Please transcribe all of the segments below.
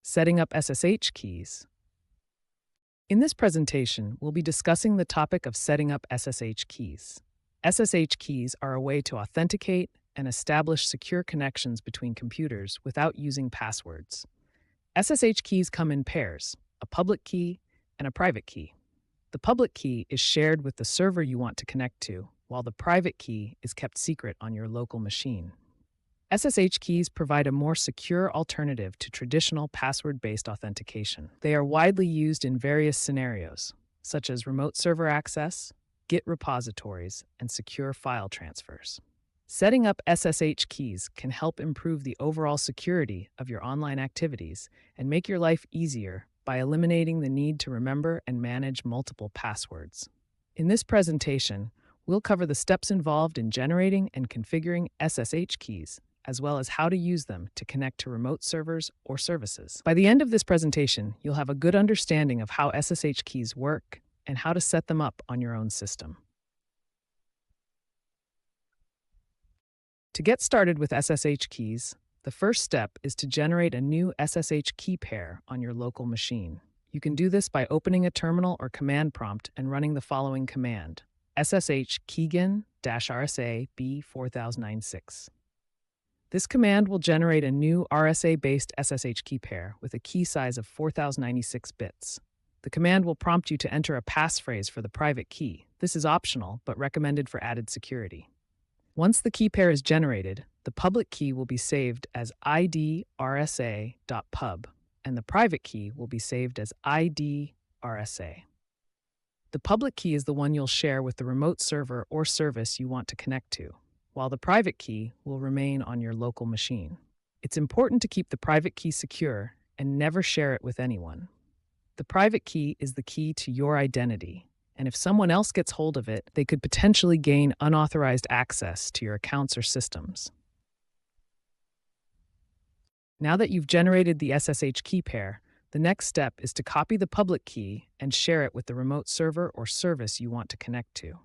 Setting up SSH keys. In this presentation, we'll be discussing the topic of setting up SSH keys. SSH keys are a way to authenticate and establish secure connections between computers without using passwords. SSH keys come in pairs, a public key and a private key. The public key is shared with the server you want to connect to, while the private key is kept secret on your local machine. SSH keys provide a more secure alternative to traditional password-based authentication. They are widely used in various scenarios, such as remote server access, Git repositories, and secure file transfers. Setting up SSH keys can help improve the overall security of your online activities and make your life easier by eliminating the need to remember and manage multiple passwords. In this presentation, we'll cover the steps involved in generating and configuring SSH keys, as well as how to use them to connect to remote servers or services. By the end of this presentation, you'll have a good understanding of how SSH keys work and how to set them up on your own system. To get started with SSH keys, the first step is to generate a new SSH key pair on your local machine. You can do this by opening a terminal or command prompt and running the following command: SSH keygen-rsa b4096. This command will generate a new RSA-based SSH key pair with a key size of 4096 bits. The command will prompt you to enter a passphrase for the private key. This is optional, but recommended for added security. Once the key pair is generated, the public key will be saved as idrsa.pub, and the private key will be saved as idrsa. The public key is the one you'll share with the remote server or service you want to connect to, while the private key will remain on your local machine. It's important to keep the private key secure and never share it with anyone. The private key is the key to your identity, and if someone else gets hold of it, they could potentially gain unauthorized access to your accounts or systems. Now that you've generated the SSH key pair, the next step is to copy the public key and share it with the remote server or service you want to connect to.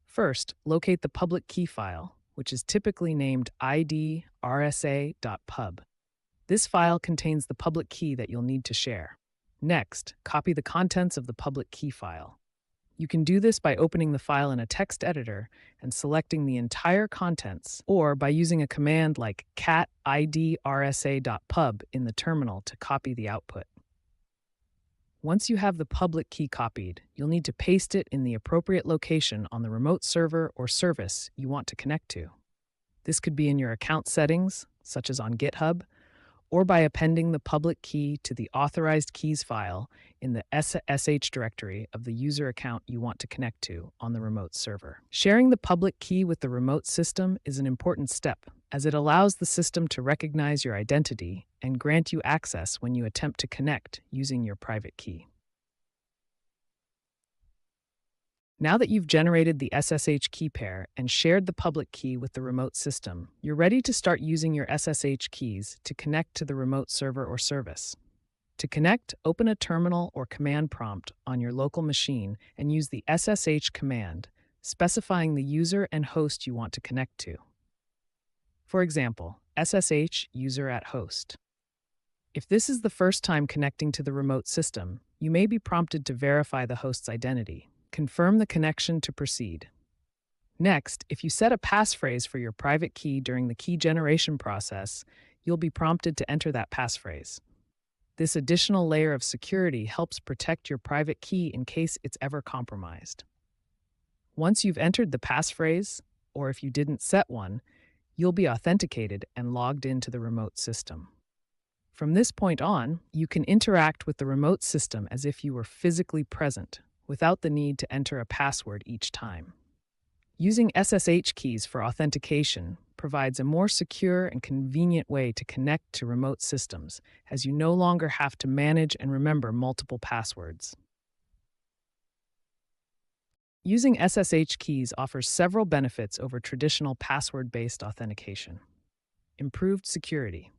First, locate the public key file, which is typically named idrsa.pub. This file contains the public key that you'll need to share. Next, copy the contents of the public key file. You can do this by opening the file in a text editor and selecting the entire contents, or by using a command like cat idrsa.pub in the terminal to copy the output. Once you have the public key copied, you'll need to paste it in the appropriate location on the remote server or service you want to connect to. This could be in your account settings, such as on GitHub, or by appending the public key to the authorized keys file in the SSH directory of the user account you want to connect to on the remote server. Sharing the public key with the remote system is an important step, as it allows the system to recognize your identity and grant you access when you attempt to connect using your private key. Now that you've generated the SSH key pair and shared the public key with the remote system, you're ready to start using your SSH keys to connect to the remote server or service. To connect, open a terminal or command prompt on your local machine and use the SSH command, specifying the user and host you want to connect to. For example, SSH user@host. If this is the first time connecting to the remote system, you may be prompted to verify the host's identity. Confirm the connection to proceed. Next, if you set a passphrase for your private key during the key generation process, you'll be prompted to enter that passphrase. This additional layer of security helps protect your private key in case it's ever compromised. Once you've entered the passphrase, or if you didn't set one, you'll be authenticated and logged into the remote system. From this point on, you can interact with the remote system as if you were physically present, without the need to enter a password each time. Using SSH keys for authentication provides a more secure and convenient way to connect to remote systems, as you no longer have to manage and remember multiple passwords. Using SSH keys offers several benefits over traditional password-based authentication. Improved security.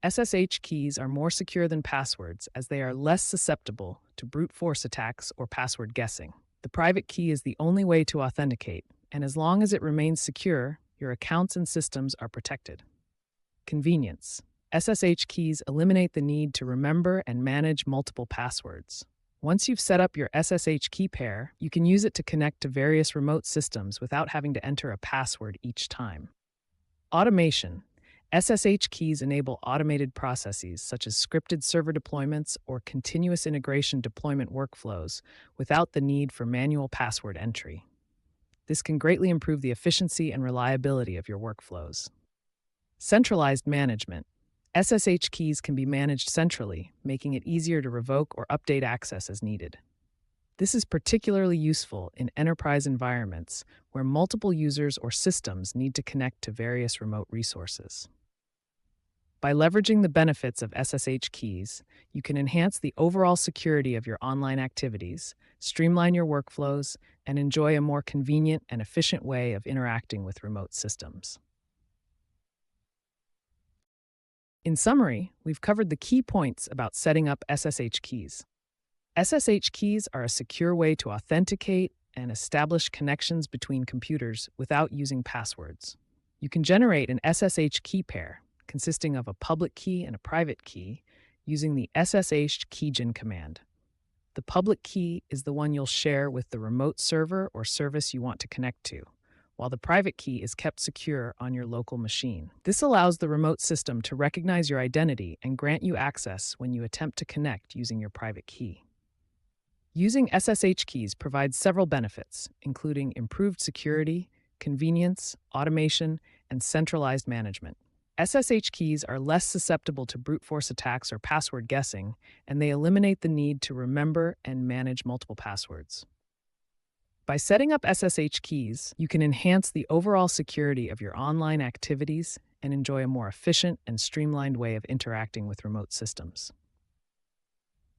SSH keys are more secure than passwords as they are less susceptible to brute force attacks or password guessing. The private key is the only way to authenticate, and as long as it remains secure, your accounts and systems are protected. Convenience. SSH keys eliminate the need to remember and manage multiple passwords. Once you've set up your SSH key pair, you can use it to connect to various remote systems without having to enter a password each time. Automation. SSH keys enable automated processes such as scripted server deployments or continuous integration deployment workflows without the need for manual password entry. This can greatly improve the efficiency and reliability of your workflows. Centralized management. SSH keys can be managed centrally, making it easier to revoke or update access as needed. This is particularly useful in enterprise environments where multiple users or systems need to connect to various remote resources. By leveraging the benefits of SSH keys, you can enhance the overall security of your online activities, streamline your workflows, and enjoy a more convenient and efficient way of interacting with remote systems. In summary, we've covered the key points about setting up SSH keys. SSH keys are a secure way to authenticate and establish connections between computers without using passwords. You can generate an SSH key pair consisting of a public key and a private key using the SSH keygen command. The public key is the one you'll share with the remote server or service you want to connect to, while the private key is kept secure on your local machine. This allows the remote system to recognize your identity and grant you access when you attempt to connect using your private key. Using SSH keys provides several benefits, including improved security, convenience, automation, and centralized management. SSH keys are less susceptible to brute force attacks or password guessing, and they eliminate the need to remember and manage multiple passwords. By setting up SSH keys, you can enhance the overall security of your online activities and enjoy a more efficient and streamlined way of interacting with remote systems.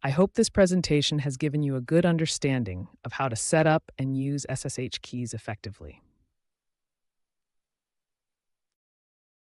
I hope this presentation has given you a good understanding of how to set up and use SSH keys effectively.